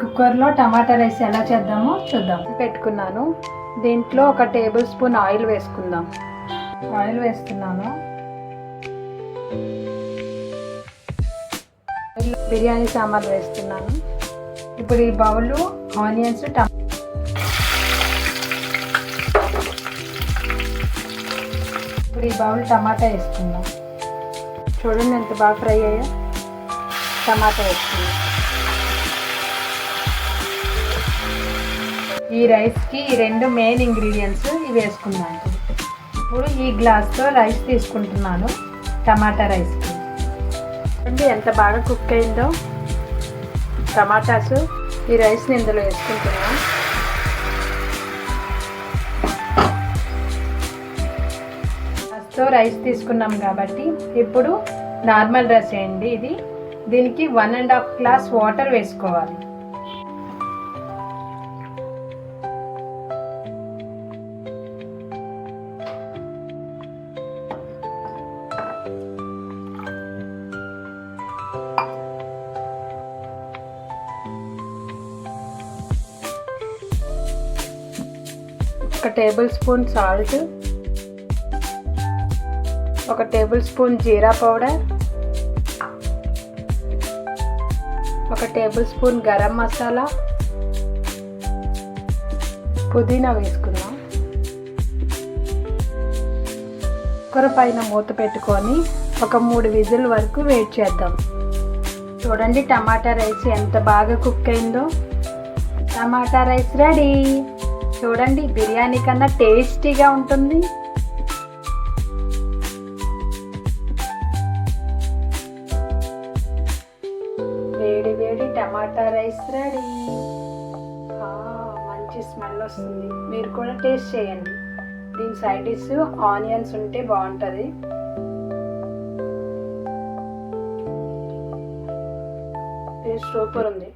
కుక్కర్లో టమాటా రైస్ ఎలా చేద్దామో చూద్దాం. పెట్టుకున్నాను. దీంట్లో 1 టేబుల్ స్పూన్ ఆయిల్ వేసుకుందాం. ఆయిల్ వేస్తున్నాను. బిర్యానీ సాంబార్ వేస్తున్నాను. ఇప్పుడు ఈ బౌల్లో ఆనియన్స్ ఇప్పుడు ఈ బౌల్ టమాటా వేసుకుందాం. చూడండి ఎంత బాగా ఫ్రై అయ్యా. టమాటా వేసుకుందాం. ఈ రైస్కి ఈ 2 మెయిన్ ఇంగ్రీడియంట్స్ ఇవి వేసుకున్నాను. ఇప్పుడు ఈ గ్లాస్తో రైస్ తీసుకుంటున్నాను. టమాటా రైస్కి చూడండి ఎంత బాగా కుక్ అయిందో. టమాటాస్ ఈ రైస్ని ఇందులో వేసుకుంటున్నాను. గ్లాస్తో రైస్ తీసుకున్నాం కాబట్టి ఇప్పుడు నార్మల్ రైస్ వేయండి. దీనికి 1.5 గ్లాస్ వాటర్ వేసుకోవాలి. ఒక tablespoon salt, 1 tablespoon జీరా powder, 1 tablespoon garam masala, పుదీనా వేసుకుందాం. కుక్కర్ పైన మూత పెట్టుకొని ఒక 3 విజిల్ వరకు వెయిట్ చేద్దాం. చూడండి టమాటా రైస్ ఎంత బాగా కుక్ అయిందో. టమాటా రైస్ రెడీ. చూడండి బిర్యానీ కన్నా టేస్టీగా ఉంటుంది. వేడి వేడి టమాటా రైస్ రెడీ. మంచి స్మెల్ వస్తుంది. మీరు కూడా టేస్ట్ చేయండి. దీని సైడ్ డిష్ ఆనియన్స్ ఉంటే బాగుంటుంది. టేస్ట్ సూపర్ ఉంది.